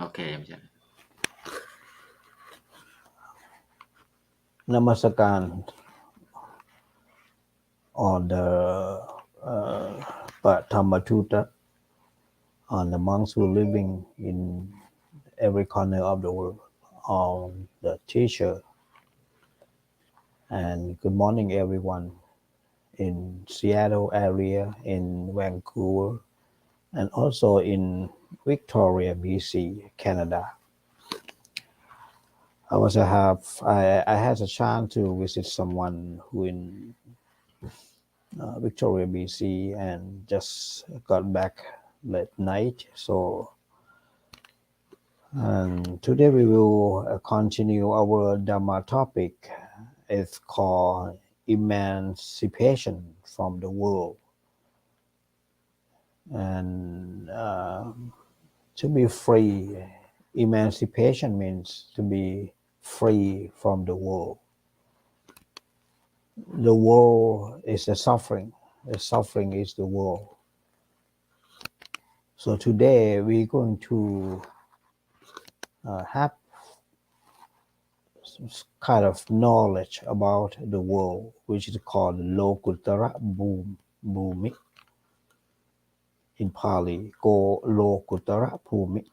โอเคไม่ใช่นมัสการ on the Pathamachuta on the monks who living in every corner of the world on the teacher and good morning everyone in Seattle area in Vancouver and also in Victoria BC Canada I had a chance to visit someone who in Victoria BC and just got back late night so and today we will continue our Dhamma topic it's called emancipation from the world and to be free emancipation means to be free from the world the world is the suffering is the world so today we're going to have kind of knowledge about the world which is called Lokuttara-bhumi in Pali go Lokuttara-bhumi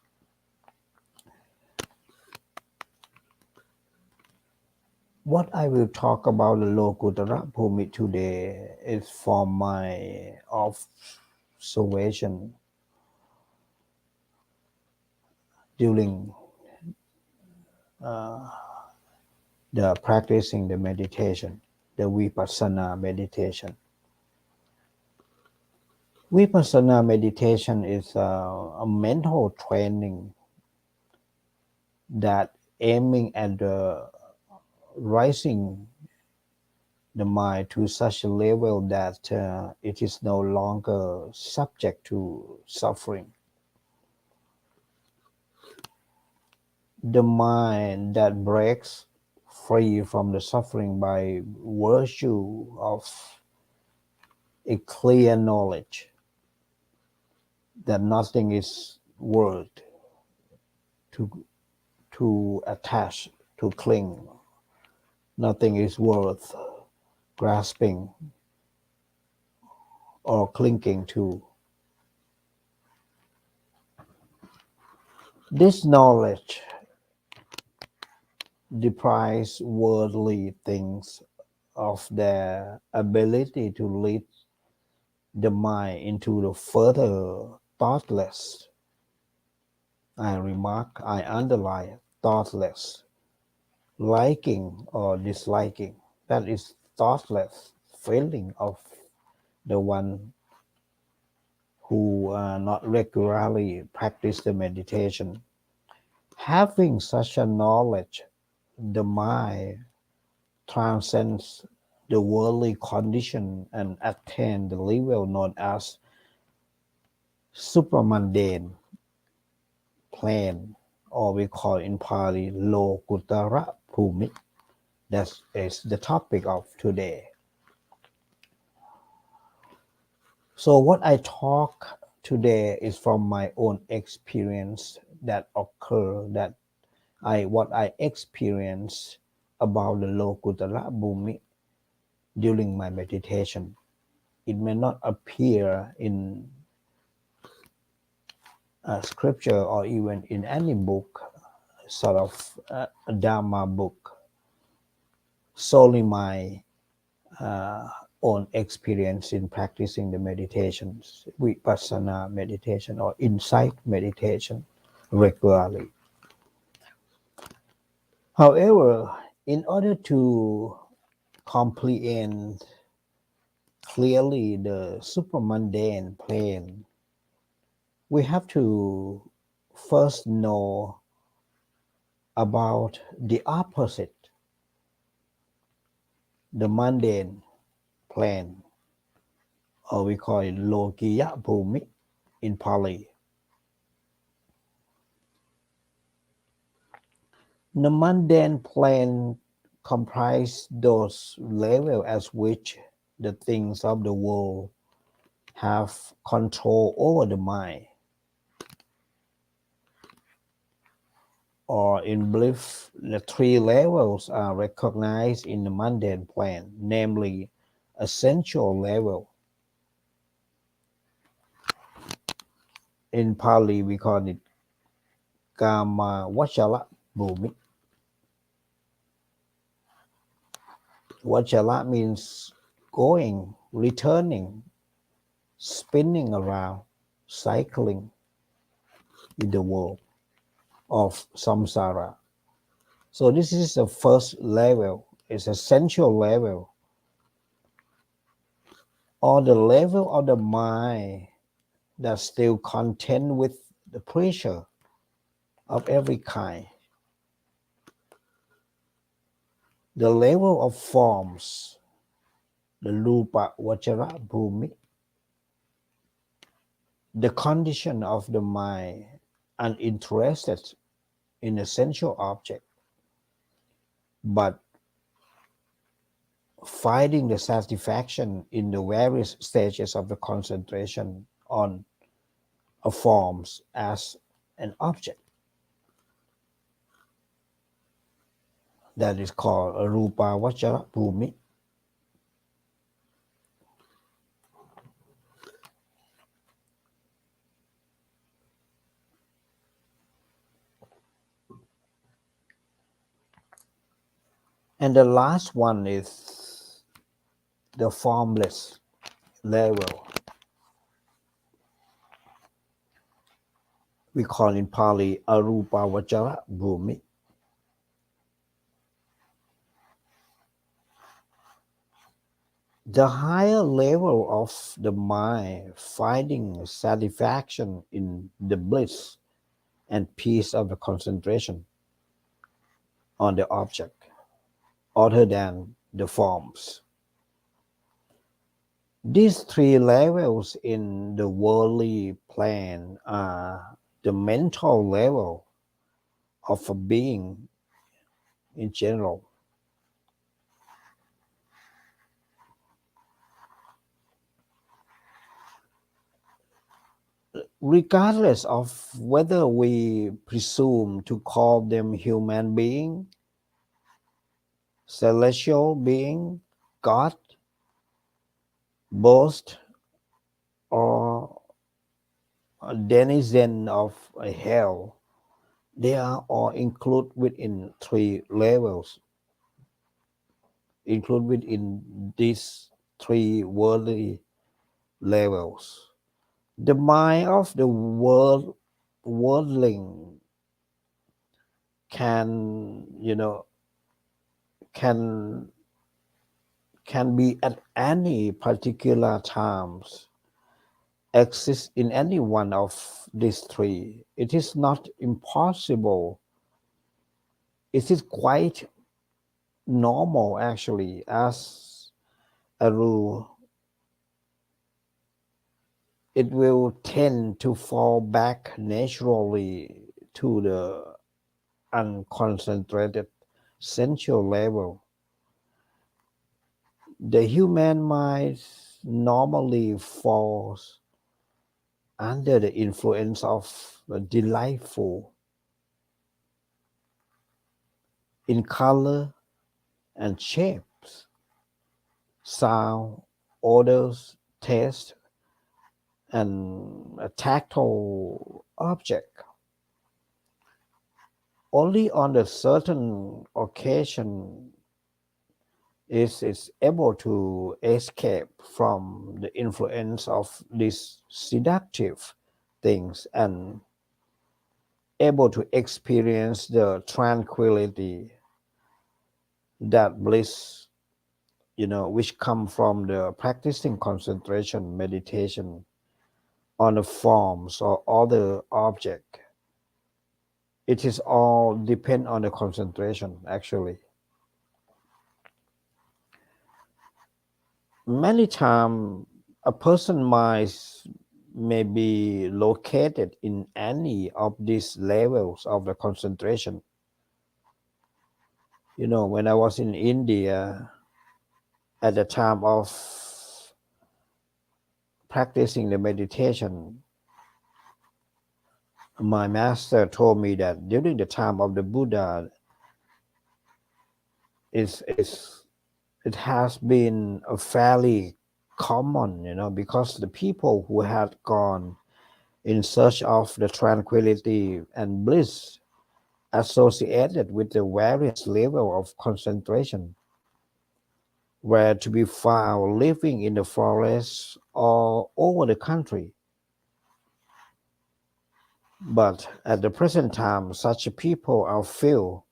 what I will talk about the Lokuttara-bhumi today is from my observation during the practicing the meditation, the Vipassana meditation. Vipassana meditation is a mental training that aiming at the rising the mind to such a level that it is no longer subject to suffering. The mind that breaks free from the suffering by virtue of a clear knowledge that nothing is worth to attach, to cling. Nothing is worth grasping or clinging to. This knowledge deprives worldly things of their ability to lead the mind into the further thoughtless. I underline thoughtless, liking or disliking. That is thoughtless feeling of the one who not regularly practice the meditation. Having such a knowledge, the mind transcends the worldly condition and attain the level known as supramundane plane, or we call in Pali Lokuttara-bhumi. That is the topic of today. So what I talk today is from my own experience that what I experienced about the Lokuttara-bhumi during my meditation. It may not appear in a scripture or even in any book, sort of a Dhamma book. Solely my own experience in practicing the meditations, Vipassana meditation or insight meditation regularly. However, in order to comprehend clearly the supramundane plane, we have to first know about the opposite, the mundane plane, or we call it Lokiya-bhumi in Pali. The mundane plane comprise those levels as which the things of the world have control over the mind. or in bliss, the three levels are recognized in the mundane plane, namely essential level. In Pali, we call it Vachara-bhumi. Vachara means going, returning, spinning around, cycling in the world of samsara. So this is the first level, it's essential level, or the level of the mind that still contend with the pressure of every kind. The level of forms, the Rupa Vachara Bhumi, the condition of the mind uninterested in essential object, but finding the satisfaction in the various stages of the concentration on a forms as an object. That is called a Rupa Vachara Bhumi. And the last one is the formless level. We call in Pali Arupa Vachara Bhumi. The higher level of the mind finding satisfaction in the bliss and peace of the concentration on the object other than the forms. These three levels in the worldly plane are the mental level of a being in general. Regardless of whether we presume to call them human being, celestial being, God, boast, or a denizen of a hell, they are all included within three levels, included within these three worldly levels. The mind of the worldling can, can be at any particular times exist in any one of these three. It is not impossible. It is quite normal actually as a rule. It will tend to fall back naturally to the unconcentrated sensual level. The human mind normally falls under the influence of the delightful in color and shapes, sound, odors, taste, and a tactile object. Only on a certain occasion is it able to escape from the influence of these seductive things and able to experience the tranquility, that bliss, which come from the practicing concentration meditation on the forms or other object. It is all depend on the concentration actually. Many times a person mind may be located in any of these levels of the concentration. When I was in India at the time of practicing the meditation, My master told me that during the time of the Buddha, is it has been a fairly common, because the people who had gone in search of the tranquility and bliss associated with the various level of concentration were to be found living in the forests all over the country. But at the present time, such people are few.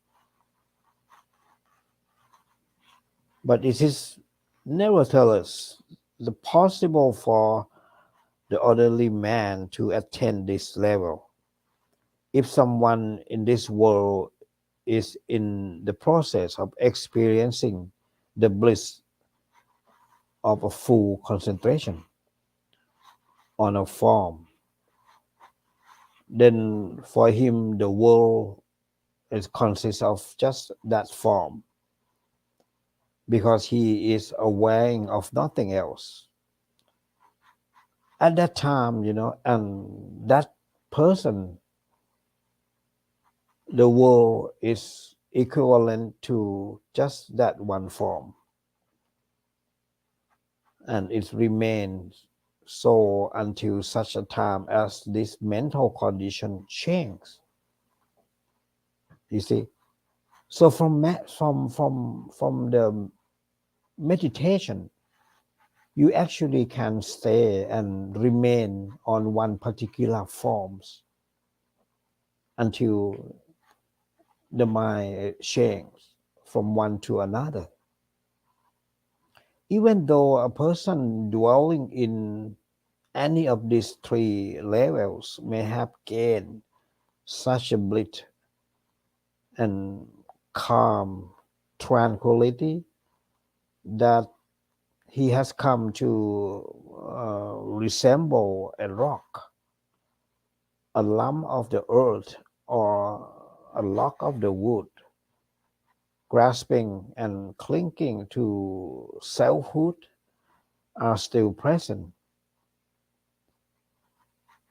But it is nevertheless the possible for the orderly man to attain this level. If someone in this world is in the process of experiencing the bliss of a full concentration on a form, then for him the world consists of just that form, because he is aware of nothing else. At that time, and that person, the world is equivalent to just that one form. And it remains so until such a time as this mental condition changes. You see, so from the meditation, you actually can stay and remain on one particular forms until the mind changes from one to another. Even though a person dwelling in any of these three levels may have gained such a bliss and calm tranquility that he has come to resemble a rock, a lump of the earth, or a log of the wood, grasping and clinging to selfhood are still present.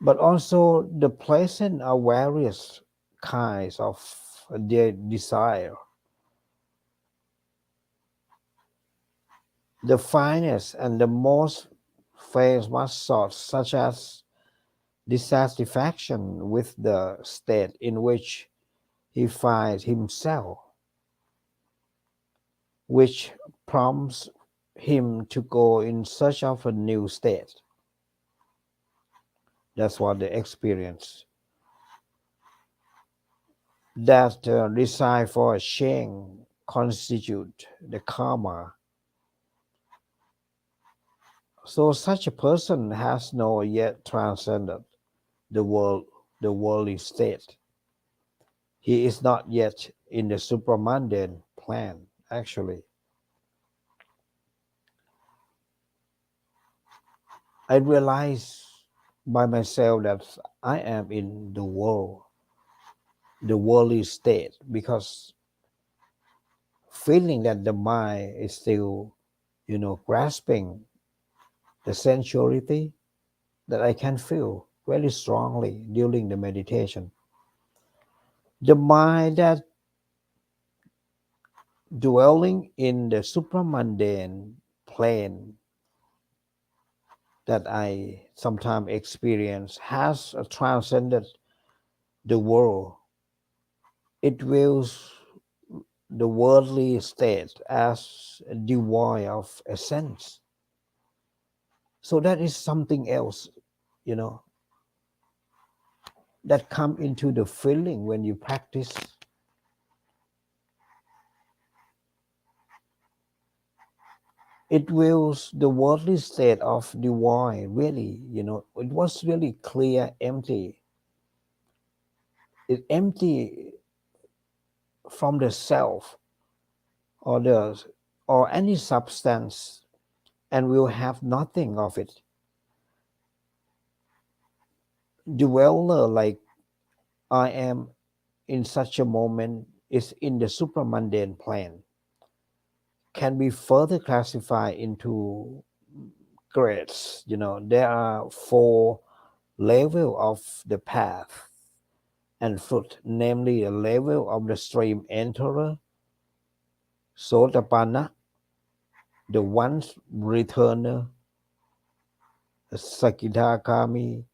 But also the present are various kinds of their desire. The finest and the most famous sorts, such as dissatisfaction with the state in which he finds himself, which prompts him to go in search of a new state. That's what they experience. That desire for a change constitute the karma. So such a person has not yet transcended the worldly state. He is not yet in the supramundane plane, actually. I realize by myself that I am in the worldly state, because feeling that the mind is still, grasping the sensuality, that I can feel very strongly during the meditation. The mind that dwelling in the supramundane plane that I sometimes experience has transcended the world. It views the worldly state as devoid of essence. So that is something else, you know, that come into the feeling when you practice. It views the worldly state of devoid really, it was really clear, empty. It empty from the self or any substance, and will have nothing of it. Dweller like I am in such a moment is in the supramundane plane, can be further classified into grades. There are 4 levels of the path. and fruit, namely the level of the stream enterer, Sotapanna, the once returner, the Sakidakami,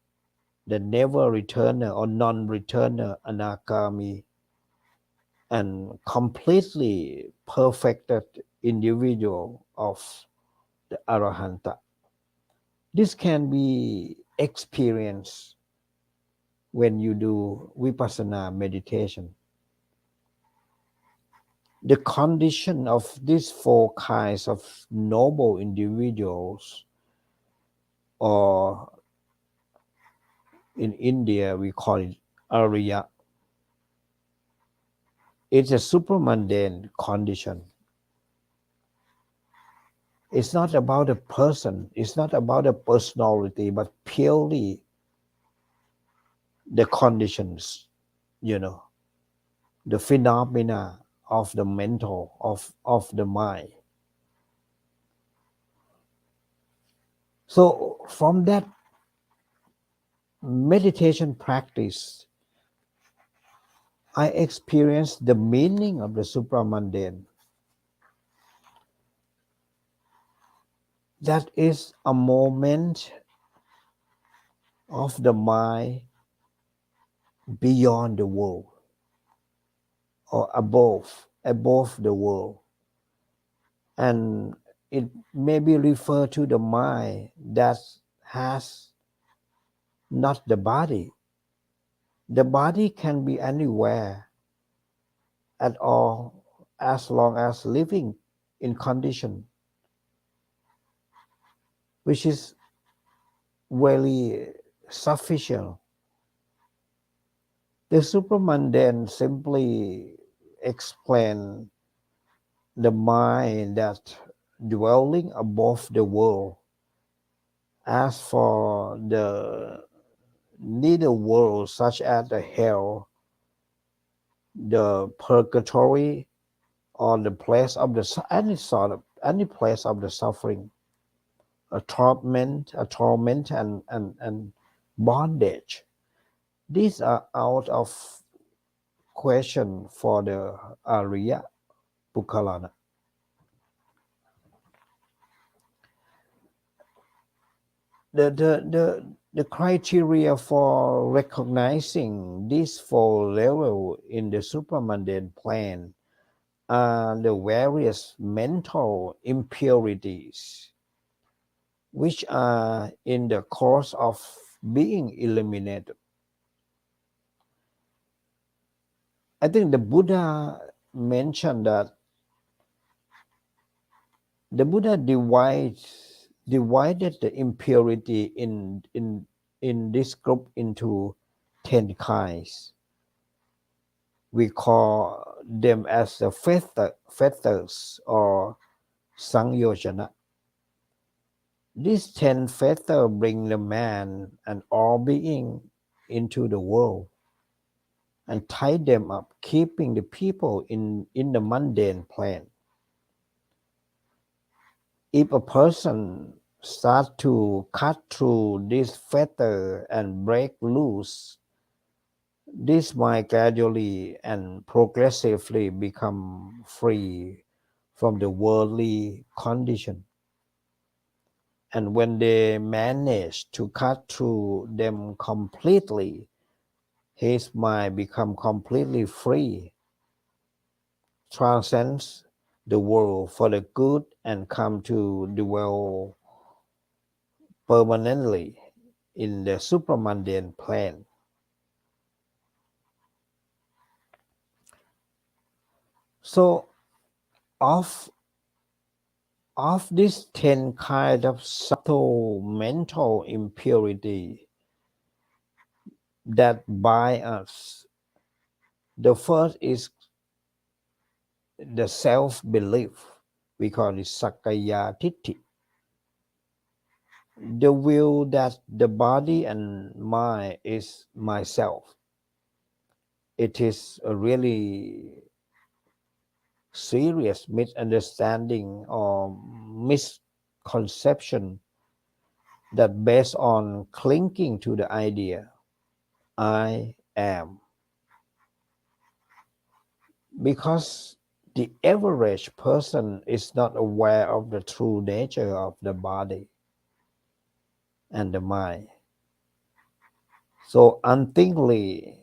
the never returner or non-returner Anagami, and completely perfected individual of the Arahanta. This can be experienced when you do Vipassana meditation. The condition of these four kinds of noble individuals, or in India we call it Arya, it's a supramundane condition. It's not about a person, it's not about a personality, but purely the conditions, the phenomena of the mental, of the mind. So from that meditation practice, I experienced the meaning of the supramundane. That is a moment of the mind beyond the world, or above the world. And it may be referred to the mind that has not the body. The body can be anywhere at all, as long as living in condition, which is very sufficient. The supramundane simply explain the mind that dwelling above the world. As for the neither world, such as the hell, the purgatory, or the place of the any place of the suffering, a torment and bondage. These are out of question for the Arya Pukkalana. The criteria for recognizing these four levels in the supramundane plane are the various mental impurities which are in the course of being eliminated. I think the Buddha mentioned that the Buddha divided the impurity in this group into 10 kinds. We call them as the fetters or sangyojana. These 10 fetters bring the man and all being into the world and tie them up, keeping the people in the mundane plane. If a person starts to cut through this fetter and break loose, this might gradually and progressively become free from the worldly condition. And when they manage to cut through them completely, his mind become completely free, transcends the world for the good, and come to dwell permanently in the supramundane plane. So of these 10 kind of subtle mental impurity that bind us, the first is the self-belief. We call it Sakkaya Titti. The view that the body and mind is myself. It is a really serious misunderstanding or misconception that based on clinging to the idea I am. because the average person is not aware of the true nature of the body and the mind. So unthinkingly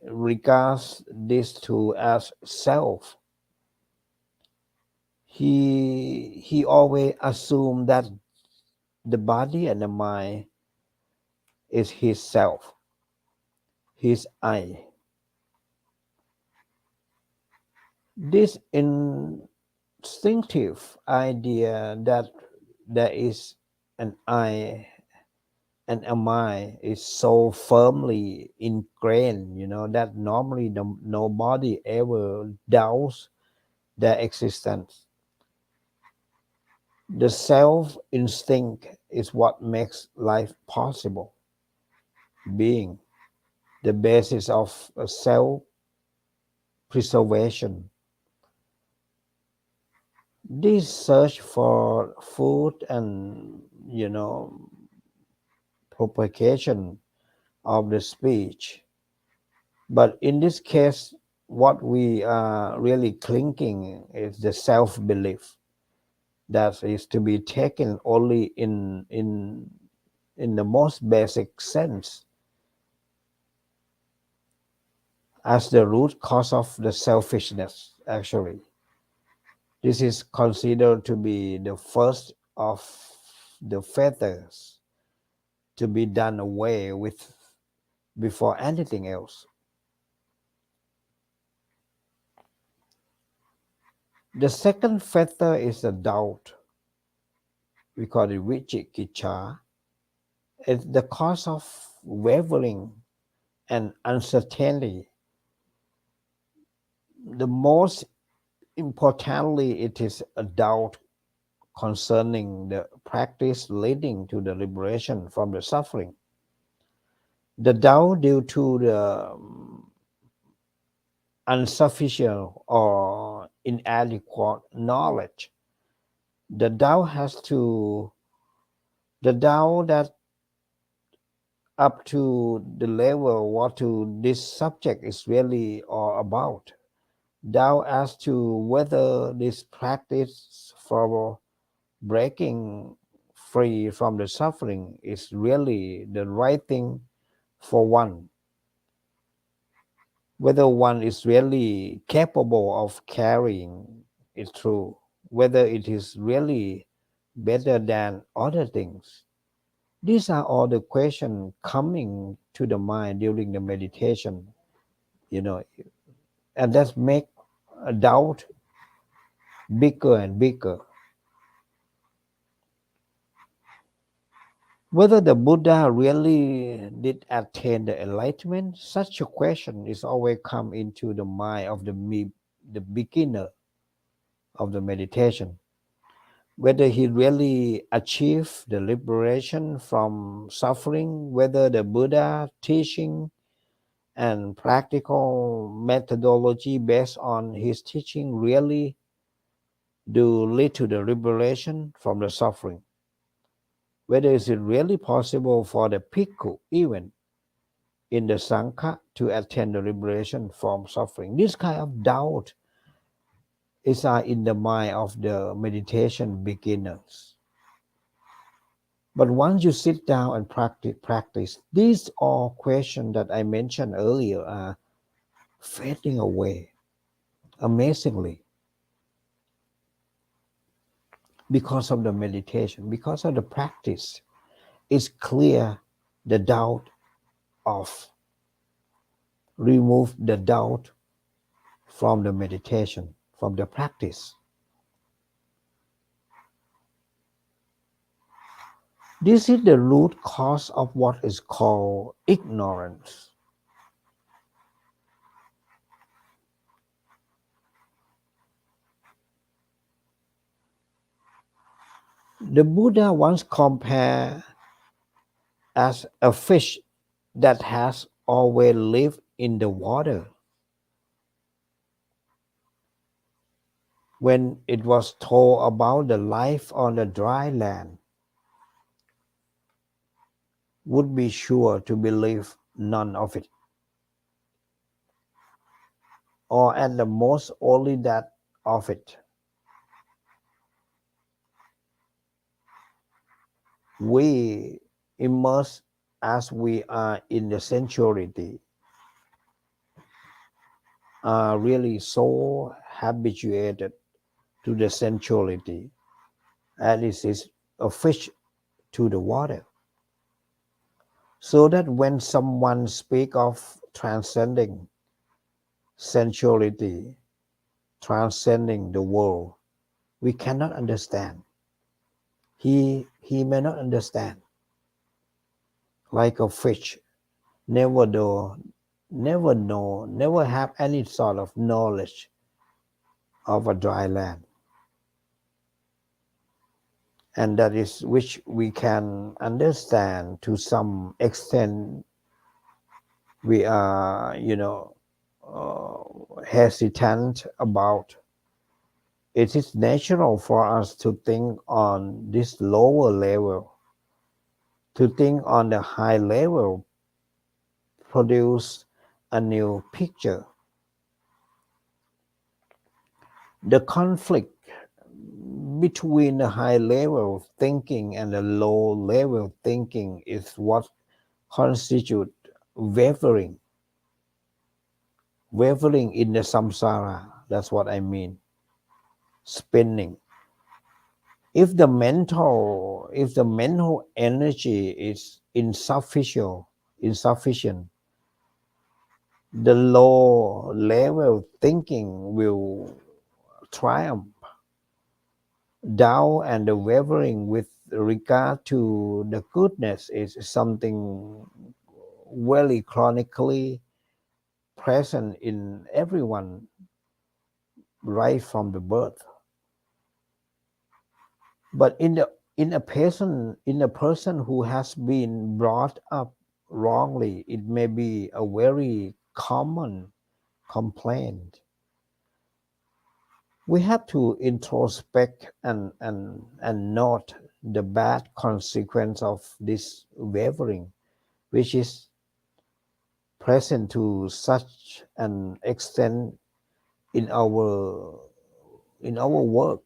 regards these two as self. He always assumed that the body and the mind is his self, his I. This instinctive idea that there is an I and a mind is so firmly ingrained, that normally nobody ever doubts their existence. The self instinct is what makes life possible, being the basis of self preservation. This search for food and propagation of the speech. But in this case, what we are really clinging is the self-belief that is to be taken only in the most basic sense as the root cause of the selfishness, actually. This is considered to be the first of the fetters to be done away with before anything else. The second fetter is the doubt. We call it vichikiccha. It's the cause of wavering and uncertainty. The most importantly, it is a doubt concerning the practice leading to the liberation from the suffering. The doubt due to the insufficient or inadequate knowledge. The doubt that up to the level what to this subject is really all about. Doubt as to whether this practice for breaking free from the suffering is really the right thing for one. Whether one is really capable of carrying it through, whether it is really better than other things. These are all the questions coming to the mind during the meditation, and that make a doubt bigger and bigger. Whether the Buddha really did attain the enlightenment, such a question is always come into the mind of the beginner of the meditation. Whether he really achieved the liberation from suffering, whether the Buddha teaching and practical methodology based on his teaching really do lead to the liberation from the suffering. Whether is it really possible for the bhikkhu even in the Sangha to attain the liberation from suffering. This kind of doubt is in the mind of the meditation beginners. But once you sit down and practice, these all questions that I mentioned earlier are fading away amazingly because of the meditation, because of the practice. It's clear the doubt of remove the doubt from the meditation, from the practice. This is the root cause of what is called ignorance. The Buddha once compared as a fish that has always lived in the water. When it was told about the life on the dry land, would be sure to believe none of it. or at the most only that of it. We immerse as we are in the sensuality are really so habituated to the sensuality as it is a fish to the water. So that when someone speak of transcending sensuality, transcending the world, we cannot understand. He may not understand. Like a fish, never know, never have any sort of knowledge of a dry land. And that is which we can understand to some extent. We are, hesitant about. It is natural for us to think on this lower level, to think on the high level, produce a new picture. The conflict between the high level thinking and the low level thinking is what constitute wavering in the samsara. That's what I mean. Spinning. If the mental energy is insufficient, the low level thinking will triumph. Doubt and the wavering with regard to the goodness is something very chronically present in everyone right from the birth. But in a person who has been brought up wrongly, it may be a very common complaint. We have to introspect and note the bad consequence of this wavering, which is present to such an extent in our work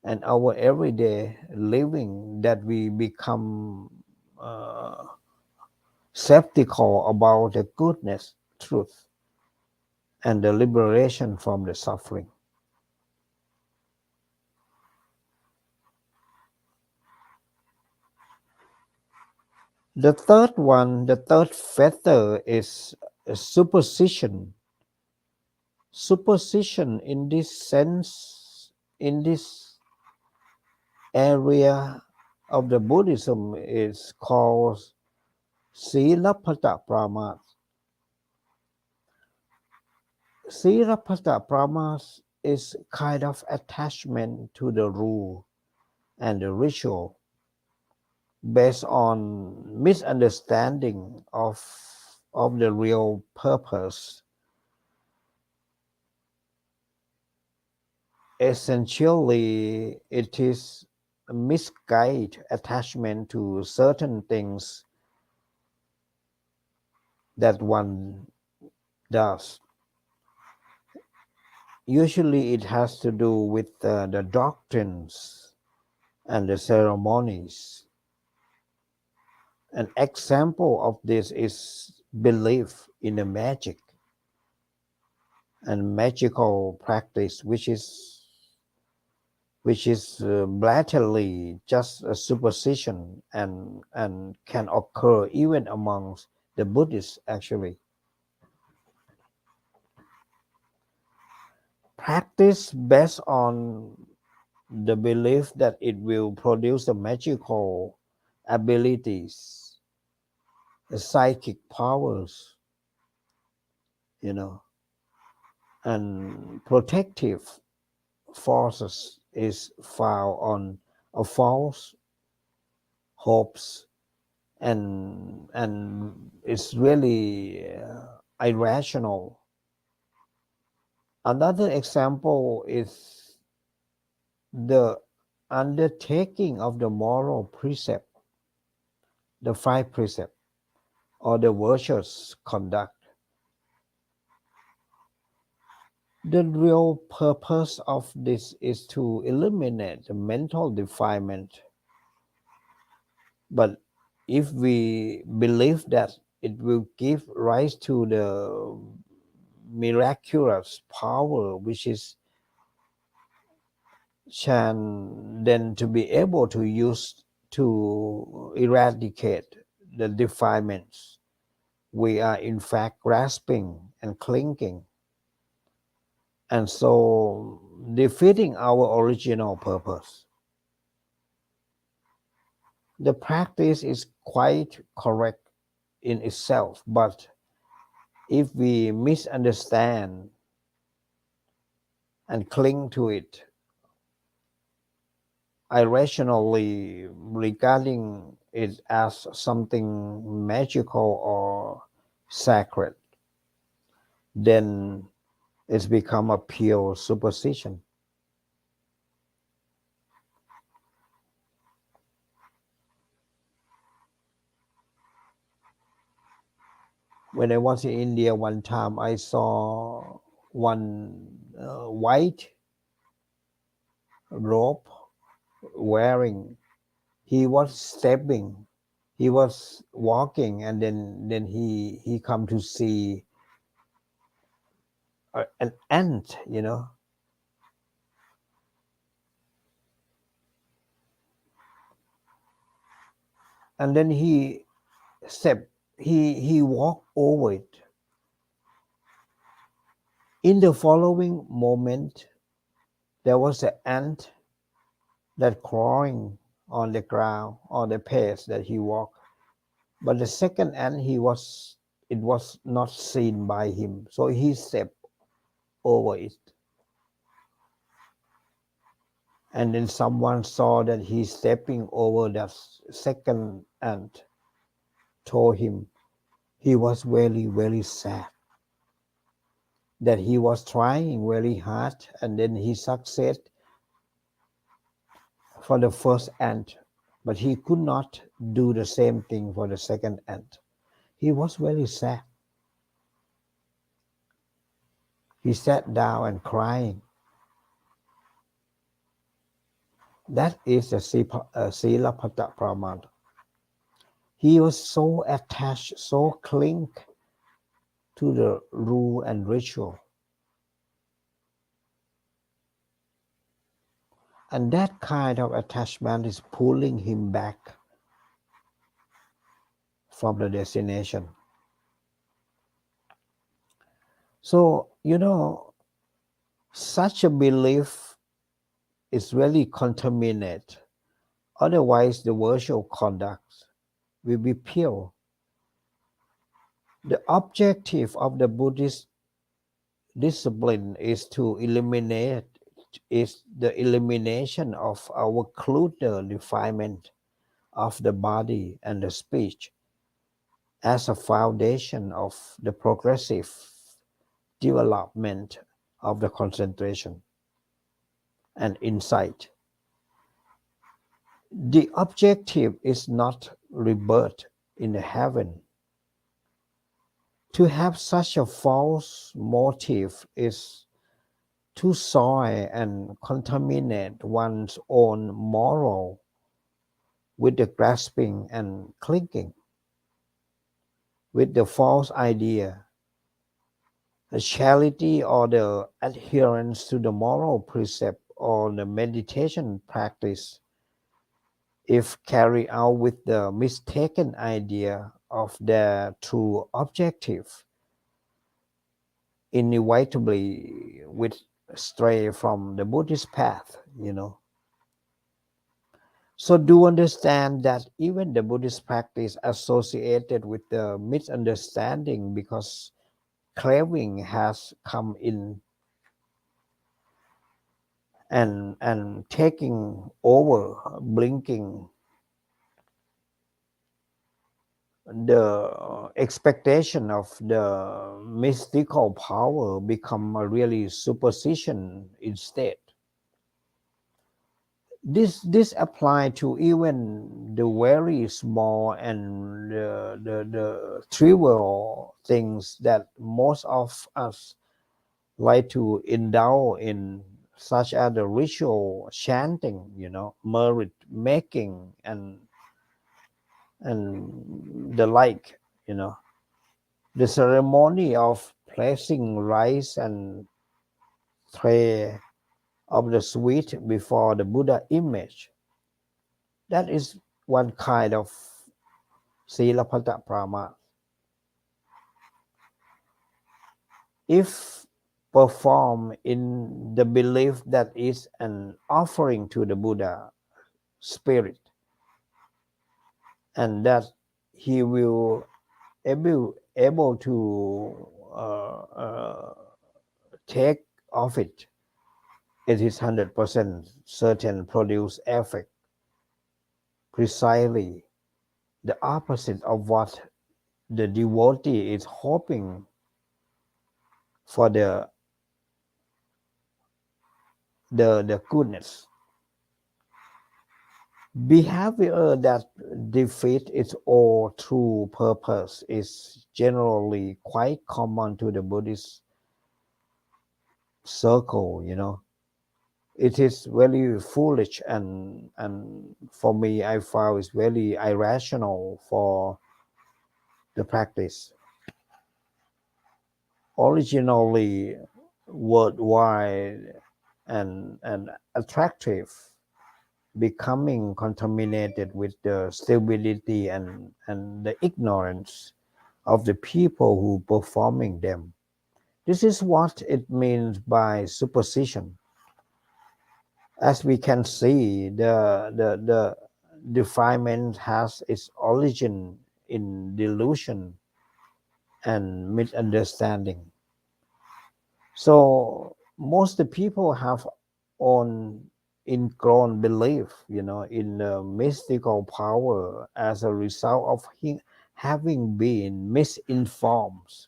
and our everyday living that we become skeptical about the goodness, truth, and the liberation from the suffering. The third factor is superstition. Superstition in this sense, in this area of the Buddhism is called Silabbata Pramas. Silabbata Pramas is kind of attachment to the rule and the ritual based on misunderstanding of the real purpose. Essentially, it is a misguided attachment to certain things that one does. Usually it has to do with the doctrines and the ceremonies. An example of this is belief in the magic and magical practice, which is blatantly just a superstition and can occur even amongst the Buddhists actually. Practice based on the belief that it will produce the magical abilities, the psychic powers, and protective forces is found on a false hopes and it's really irrational. Another example is the undertaking of the moral precept, the 5 precepts, or the virtuous conduct. The real purpose of this is to eliminate the mental defilement. But if we believe that it will give rise to the miraculous power which is then to be able to use to eradicate the defilements, we are in fact grasping and clinging, and so defeating our original purpose. The practice is quite correct in itself, but if we misunderstand and cling to it irrationally, regarding it as something magical or sacred, then it's become a pure superstition. When I was in India one time, I saw one white robe wearing. He was stepping, he was walking, and then he come to see an ant, and then he step, he walked over it. In the following moment, there was an ant that crawling on the ground on the pace that he walked. But the second ant, it was not seen by him, so he stepped over it. And then someone saw that he's stepping over that second ant, told him he was very, very sad, that he was trying very hard, and then he succeeded for the first ant, but he could not do the same thing for the second ant. He was very sad. He sat down and crying. That is the Silapata Pramana. He was so attached, so cling to the rule and ritual. And that kind of attachment is pulling him back from the destination. So, such a belief is really contaminated. Otherwise, the virtual conduct will be pure. The objective of the Buddhist discipline is the elimination of our clutter defilement of the body and the speech as a foundation of the progressive development of the concentration and insight. The objective is not rebirth in the heaven. To have such a false motive is to soil and contaminate one's own moral with the grasping and clinging, with the false idea. The charity or the adherence to the moral precept or the meditation practice, if carried out with the mistaken idea of their true objective, inevitably would stray from the Buddhist path, So do understand that even the Buddhist practice associated with the misunderstanding because craving has come in and taking over, blinking the expectation of the mystical power become a really superstition instead. This apply to even the very small and the trivial things that most of us like to indulge in such as the ritual chanting, merit making and the like, the ceremony of placing rice and tray of the sweet before the Buddha image. That is one kind of Silaphata Prama. If performed in the belief that is an offering to the Buddha spirit, and that he will able to take of it, it is 100% certain produce effect precisely the opposite of what the devotee is hoping for the goodness. Behavior that defeats its all true purpose is generally quite common to the Buddhist circle, It is very foolish and for me I found it's very irrational for the practice. Originally worldwide and attractive, becoming contaminated with the stability and the ignorance of the people who performing them. This is what it means by superstition. As we can see, the defilement has its origin in delusion and misunderstanding. So most the people have own ingrown belief, in the mystical power as a result of having been misinformed,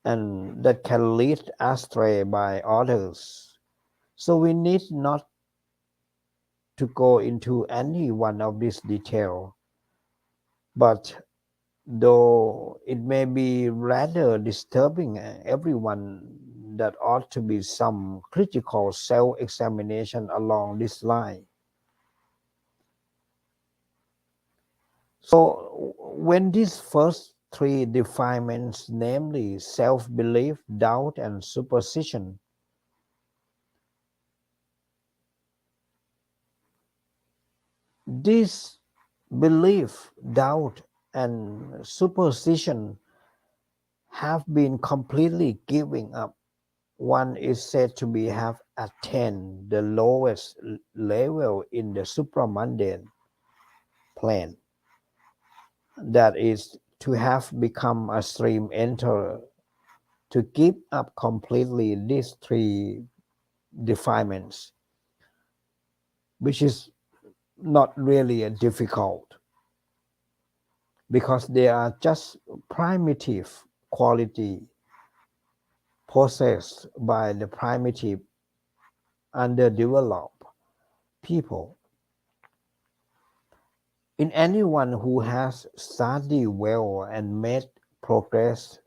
and that can lead astray by others. So we need not to go into any one of these details, but though it may be rather disturbing everyone, that ought to be some critical self-examination along this line. So when these first three defilements, namely self-belief, doubt, and superstition, this belief, doubt, and superstition have been completely giving up, one is said to be have attained the lowest level in the supramundane plane, that is to have become a stream enterer, to give up completely these three defilements, which is not really difficult, because they are just primitive quality possessed by the primitive underdeveloped people. In anyone who has studied well and made progress,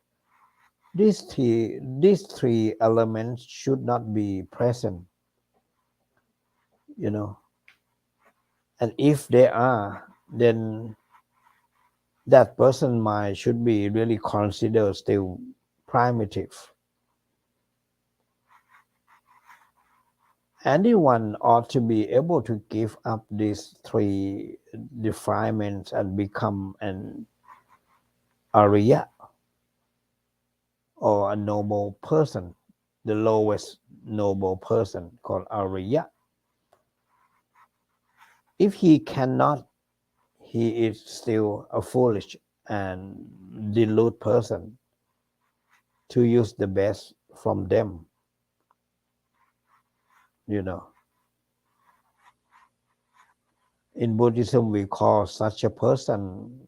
these three elements should not be present, and if they are, then that person's mind should be really considered still primitive. Anyone ought to be able to give up these three defilements and become an Arya, or a noble person, the lowest noble person called Arya. If he cannot, he is still a foolish and deluded person, to use the best from them, In Buddhism we call such a person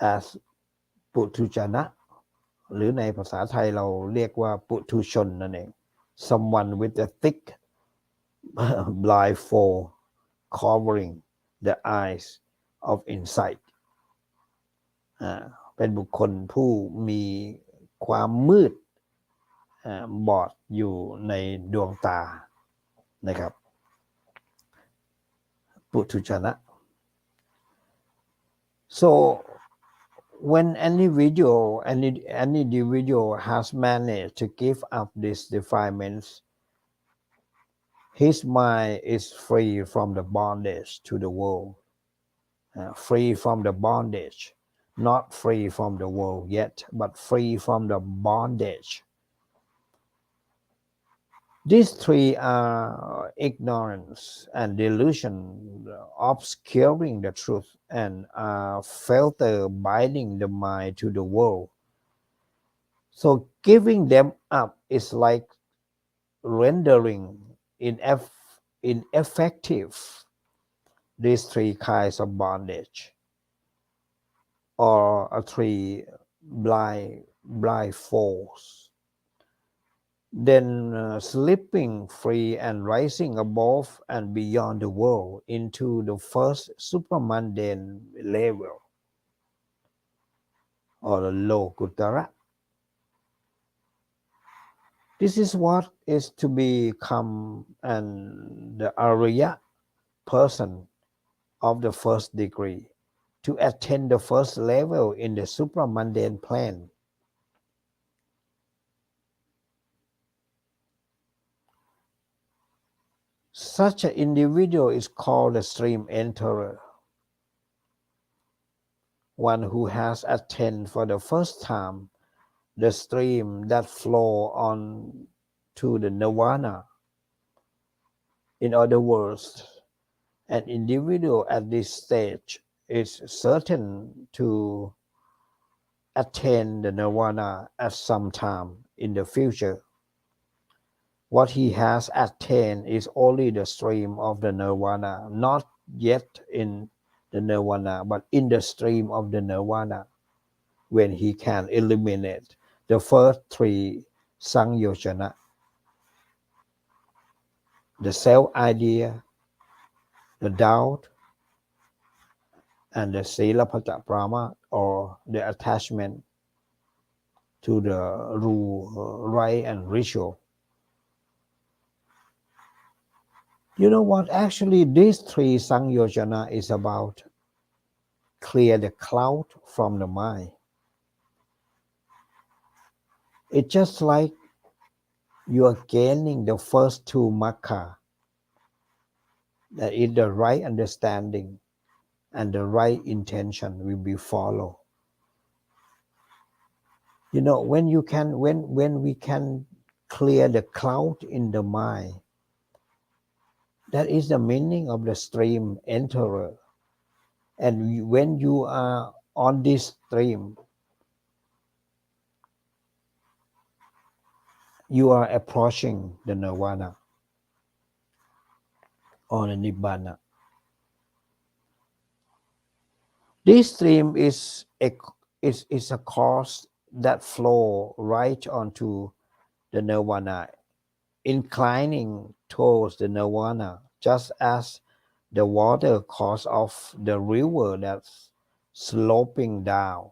as ปุถุชนะ หรือในภาษาไทยเราเรียกว่าปุถุชนนั่นเอง someone with a thick blindfold covering the eyes of insight เป็นบุคคลผู้มี ความมืดบอดอยู่ในดวงตานะครับปุถุชนะ so when any individual has managed to give up these defilements his mind is free from the bondage to the world free from the bondage not free from the world yet but free from the bondage these three are ignorance and delusion obscuring the truth and are filter binding the mind to the world so giving them up is like rendering ineffective these three kinds of bondage or three blindfolds then slipping free and rising above and beyond the world into the first supramundane level or the Lokuttara. This is what is to become the Arya person of the first degree to attain the first level in the supramundane plane. Such an individual is called a stream enterer, one who has attained for the first time the stream that flow on to the nirvana. In other words, an individual at this stage is certain to attain the nirvana at some time in the future. What he has attained is only the stream of the nirvana, not yet in the nirvana, but in the stream of the nirvana, when he can eliminate the first three sangyojana, the self-idea, the doubt, and the silapata prama, or the attachment to the rule, right, and ritual. You know what? Actually, these three sangyojana is about clear the cloud from the mind. It's just like you are gaining the first two makha, that is the right understanding and the right intention will be followed. You know, when we can clear the cloud in the mind, that is the meaning of the stream enterer. And when you are on this stream, you are approaching the nirvana or the nibbana. This stream is a course that flow right onto the nirvana, inclining towards the nirvana, just as the water course of the river that's sloping down.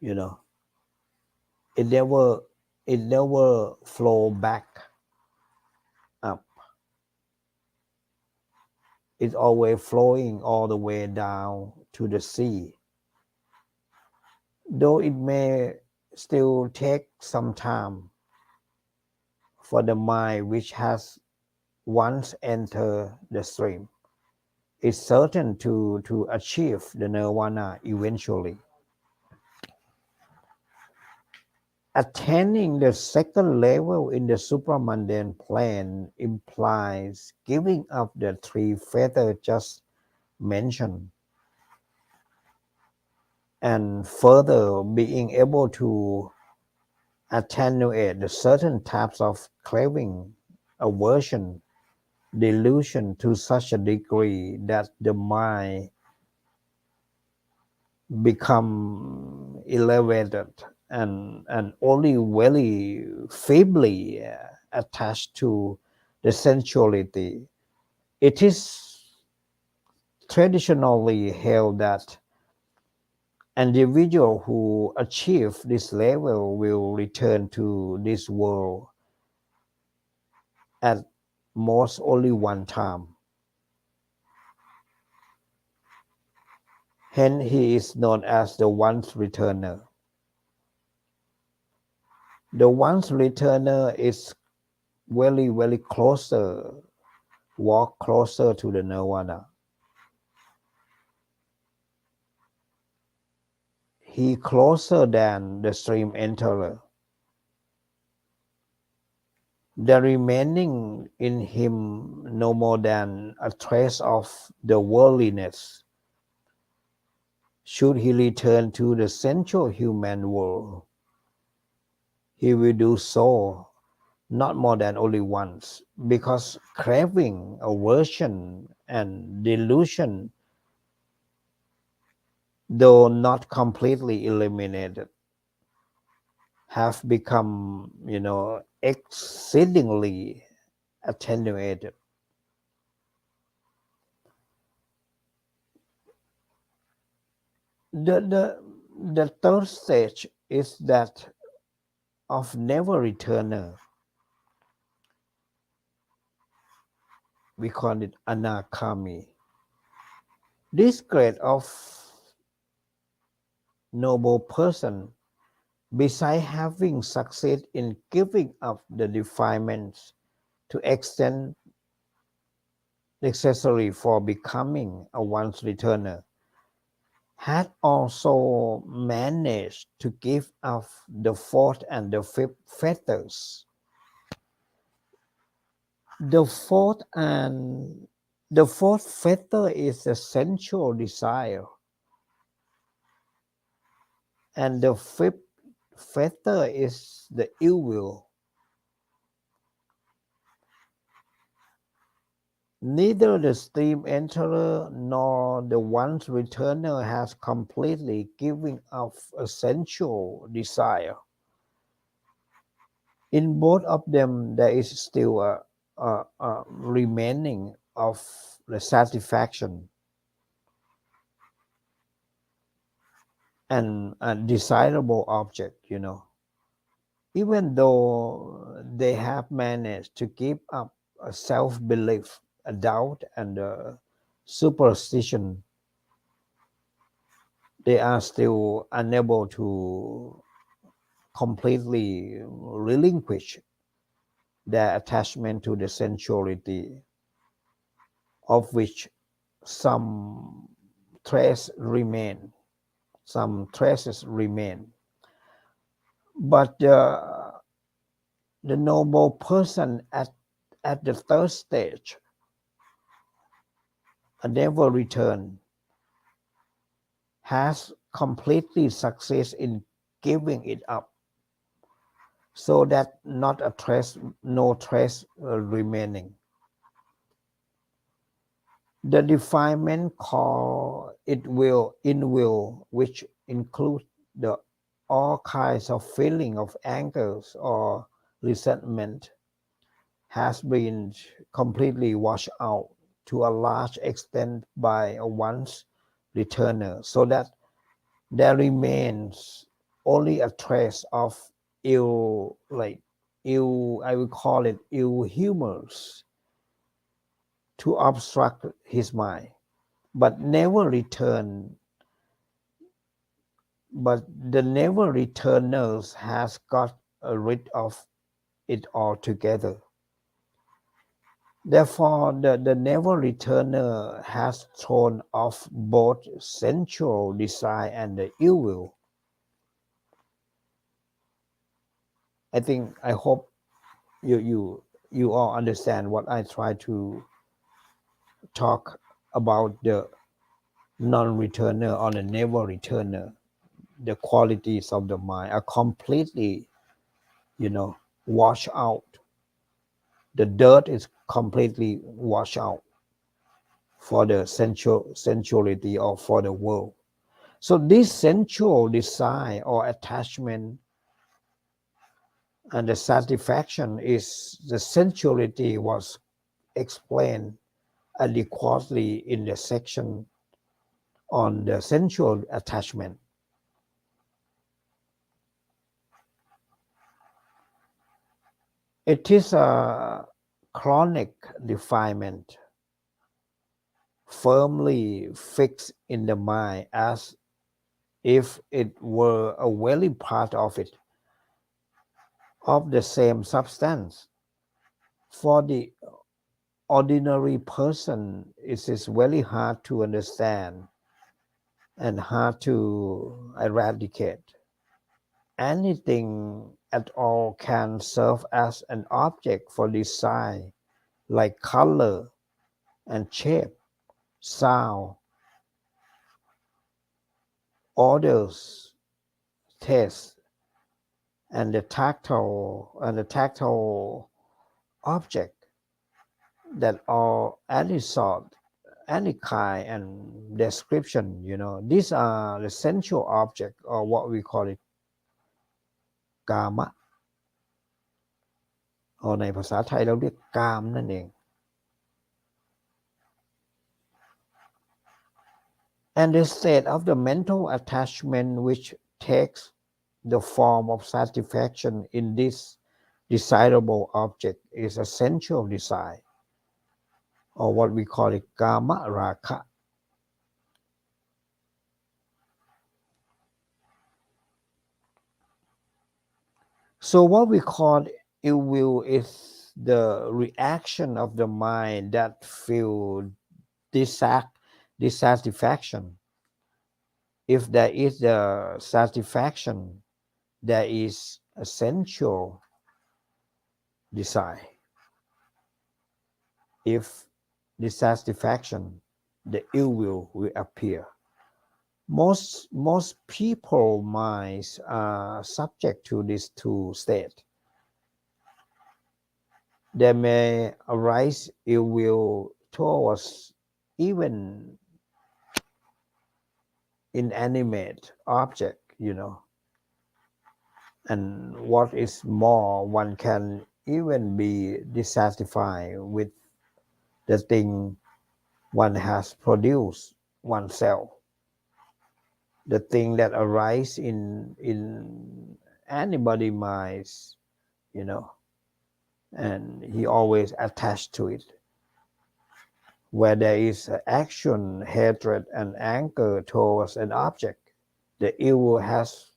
You know, it never flow back up. It's always flowing all the way down to the sea. Though it may still take some time for the mind which has once entered the stream is certain to achieve the nirvana eventually. Attaining the second level in the supramundane plane implies giving up the three fetters just mentioned, and further being able to attenuate the certain types of craving, aversion, delusion to such a degree that the mind become elevated and only very feebly attached to the sensuality. It is traditionally held that Individual who achieve this level will return to this world at most only one time. Hence, he is known as the once returner. The once returner is very, very closer, walk closer to the nirvana. He closer than the stream enterer. The remaining in him no more than a trace of the worldliness. Should he return to the sensual human world, he will do so not more than only once, because craving, aversion, and delusion, though not completely eliminated, have become, exceedingly attenuated. The third stage is that of never returner. We call it anakami. This grade of noble person, besides having succeeded in giving up the defilements to extend necessary for becoming a once returner, had also managed to give up the fourth and the fifth fetters. The fourth fetter is the sensual desire, and the fifth fetter is the ill will. Neither the stream enterer nor the once returner has completely given up a sensual desire. In both of them, there is still a remaining of the satisfaction and a desirable object, Even though they have managed to give up a self-belief, a doubt, and a superstition, they are still unable to completely relinquish their attachment to the sensuality, of which some traces remain. But the noble person at the third stage never return, has completely success in giving it up, so that no trace remaining. The defilement called in will, which include all kinds of feeling of anger or resentment, has been completely washed out to a large extent by a once returner, so that there remains only a trace of I will call it ill humors to obstruct his mind, but the never returners has got rid of it altogether. Therefore, the never returner has thrown off both sensual desire and the ill will. I hope you all understand what I try to talk about the non-returner or the never returner. The qualities of the mind are completely, washed out. The dirt is completely washed out for the sensuality or for the world. So this sensual desire or attachment and the satisfaction is the sensuality was explained adequately in the section on the sensual attachment. It is a chronic defilement firmly fixed in the mind as if it were a very part of it, of the same substance. For the ordinary person, it is very hard to understand and hard to eradicate. Anything at all can serve as an object for design, like color and shape, sound, odors, taste, and the tactile object that are any sort, any kind and description. These are the sensual object, or what we call it กามะในภาษาไทยเราเรียกกามนั่นเอง and the state of the mental attachment which takes the form of satisfaction in this desirable object is a sensual desire, or what we call it กามราคะ So what we call ill will is the reaction of the mind that feel dissatisfaction. If there is the satisfaction, there is a sensual desire. If dissatisfaction, the ill will appear. Most people minds are subject to these two states. There may arise ill will towards even inanimate object, and what is more, one can even be dissatisfied with the thing one has produced oneself, the thing that arise in anybody minds, and he always attached to it. Where there is action, hatred, and anger towards an object, the evil has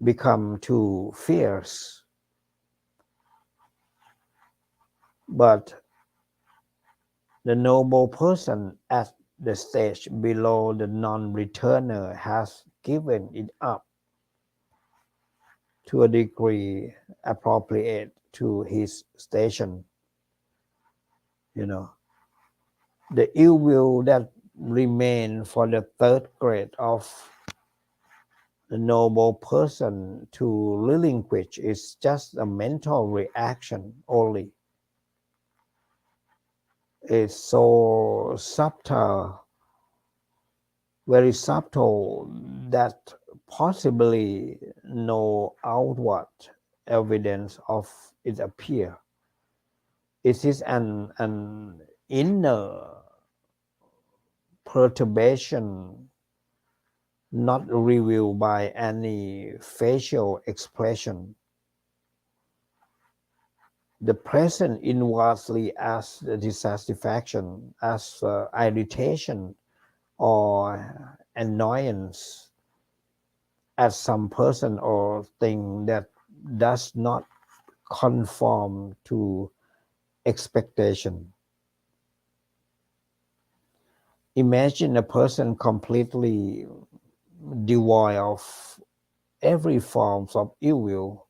become too fierce. But the noble person at the stage below the non-returner has given it up to a degree appropriate to his station. The ill will that remain for the third grade of the noble person to relinquish is just a mental reaction only. It's so subtle, very subtle, that possibly no outward evidence of it appear. It is an inner perturbation not revealed by any facial expression. The present inwardly as the dissatisfaction, as irritation or annoyance at some person or thing that does not conform to expectation. Imagine a person completely devoid of every form of ill will.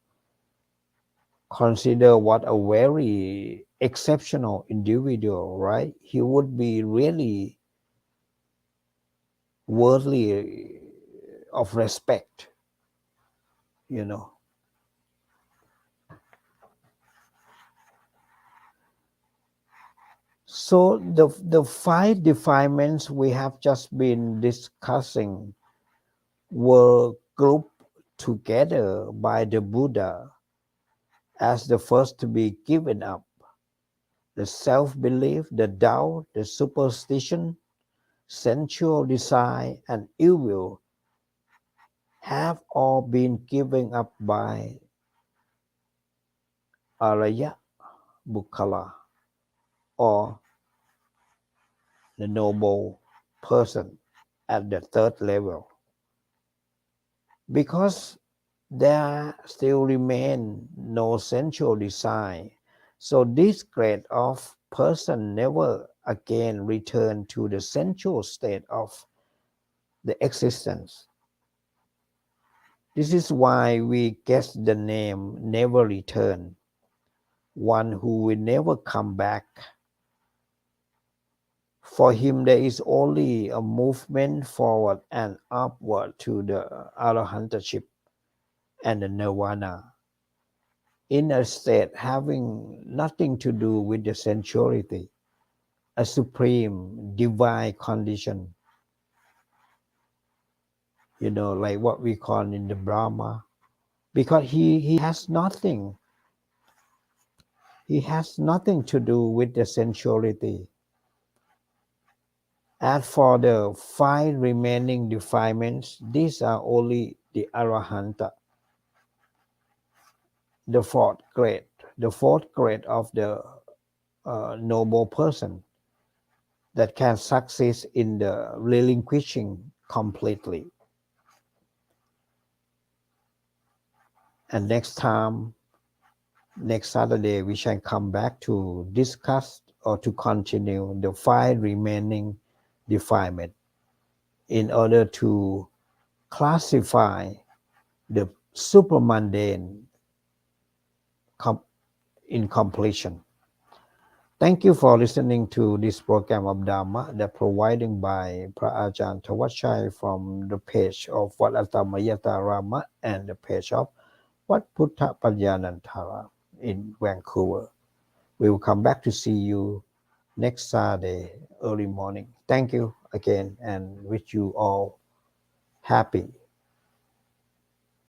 Consider what a very exceptional individual, right? He would be really worthy of respect, So the five defilements we have just been discussing were grouped together by the Buddha as the first to be given up. The self-belief, the doubt, the superstition, sensual desire, and ill will have all been given up by araya bukkala or the noble person at the third level because there still remain no sensual desire so this grade of person never again return to the sensual state of the existence. This is why we get the name never return, one who will never come back. For him, there is only a movement forward and upward to the arahantship and the nirvana, in a state having nothing to do with the sensuality, a supreme divine condition. Like what we call in the Brahma, because he has nothing. He has nothing to do with the sensuality. As for the 5 remaining defilements, these are only the Arahanta, the fourth grade of the noble person that can succeed in the relinquishing completely. And next Saturday, we shall come back to discuss or to continue the 5 remaining defilements in order to classify the supermundane in completion. Thank you for listening to this program of Dhamma that providing by พระอาจารย์ธวัชชัย from the page of วัดอัตตมยตารามะ and the page of วัดพุทธปัญญานันทาราม in Vancouver. We will come back to see you next Saturday early morning. Thank you again and wish you all happy